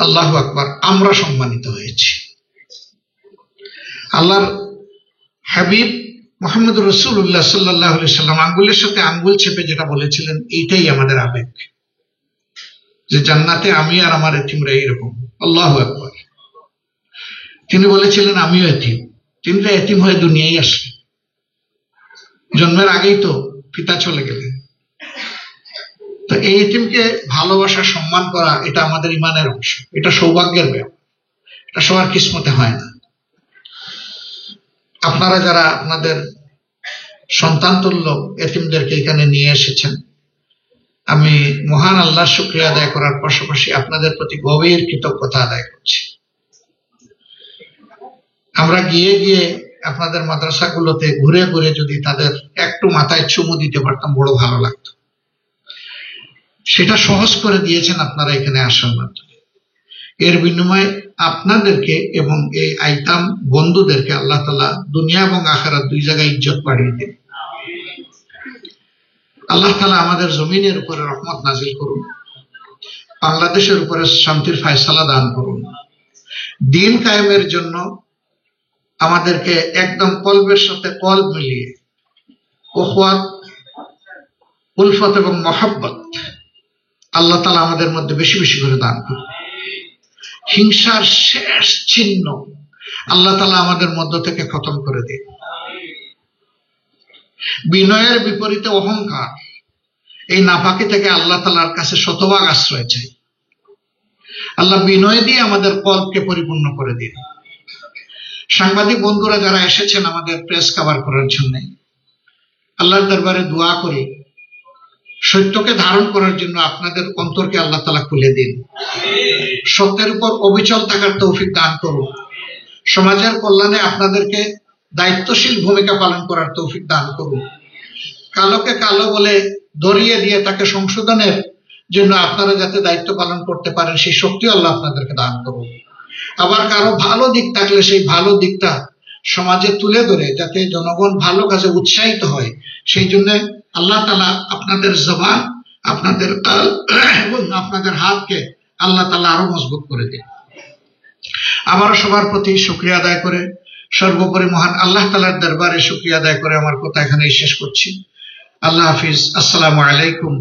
আল্লাহু আকবার, আমরা সম্মানিত হয়েছি। আল্লাহর হাবিব মুহাম্মদ রাসূলুল্লাহ সাল্লাল্লাহু আলাইহি সাল্লাম আঙ্গুলের সাথে আঙ্গুল চেপে যেটা বলেছিলেন, এইটাই আমাদের আবেগ, যে জান্নাতে আমি আর আমার এতিমরা এইরকম। আল্লাহু আকবার। তিনি বলেছিলেন আমিও এতিম। তিনি তো এতিম হয়ে দুনিয়ায় আসলেন, জন্মের আগেই তো পিতা চলে গেলেন। তো এই এতিমকে ভালোবাসা, সম্মান করা, এটা আমাদের ইমানের অংশ, এটা সৌভাগ্যের ব্যাপার, এটা সবার কিসমতে হয় না। আপনারা যারা আপনাদের সন্তান তুল্য এতিমদেরকে এখানে নিয়ে এসেছেন, আমি মহান আল্লাহর শুকরিয়া আদায় করার পাশাপাশি আপনাদের প্রতি গভীর কৃতজ্ঞতা আদায় করছি। আমরা গিয়ে গিয়ে আপনাদের মাদ্রাসাগুলোতে ঘুরে ঘুরে যদি তাদের একটু মাথায় চুমু দিতে পারতাম, বড় ভালো লাগতো। সেটা সহজ করে দিয়েছেন আপনারা এখানে আসার মাধ্যমে। এর বিনিময়ে আপনাদেরকে এবং এই আইতাম বন্ধুদেরকে আল্লাহ তাআলা দুনিয়া এবং আখিরাত দুই জায়গায় ইজ্জত বাড়িয়ে দেন। আল্লাহ তাআলা আমাদের জমিনের উপরে রহমত নাজিল করুন, বাংলাদেশের উপরে শান্তির ফয়সালা দান করুন। দিন কায়েমের জন্য আমাদেরকে একদম কলবের সাথে কলব মিলিয়ে উখওয়াত, উলফত এবং মহব্বত আল্লাহ তাআলা আমাদের মধ্যে বেশি বেশি করে দান করুন। হিংসার শেষ চিহ্ন আল্লাহ তাআলা আমাদের মধ্য থেকে খতম করে দিন। বিনয়ের বিপরীতে অহংকার, এই নাপাকি থেকে আল্লাহ তাআলার কাছে শতভাগ আশ্রয় চাই। আল্লাহ বিনয় দিয়ে আমাদের কলবকে পরিপূর্ণ করে দিন। সাংবাদিক বন্ধুরা যারা এসেছেন আমাদের প্রেস কভার করার জন্য, আল্লাহর দরবারে দোয়া করি সত্যকে ধারণ করার জন্য আপনাদের অন্তরকে আল্লাহ তাআলা খুলে দিন। সত্যের উপর অবিচল থাকার তৌফিক দান করুন। সমাজের কল্যাণে আপনাদেরকে দায়িত্বশীল ভূমিকা পালন করার তৌফিক দান করুন। কালোকে কালো বলে ধরিয়ে দিয়ে তাকে সংশোধনের জন্য আপনারা যাতে দায়িত্ব পালন করতে পারেন, সেই শক্তি আল্লাহ আপনাদেরকে দান করুন। আবার কারো ভালো দিক থাকলে সেই ভালো দিকটা সমাজে তুলে ধরে যাতে জনগণ ভালো কাজে উৎসাহিত হয়, সেই জন্য আল্লাহ তাআলা আপনাদের জবান, আপনাদের এবং আপনাদের হাতকে আল্লাহ তাআলা আরো মজবুত করে দেন। আবারও সবার প্রতি শুকরিয়া আদায় করে, সর্বোপরি মহান আল্লাহ তাআলার দরবারে শুকরিয়া আদায় করে আমার কথা এখানেই শেষ করছি। আল্লাহ হাফিজ। আসসালামু আলাইকুম।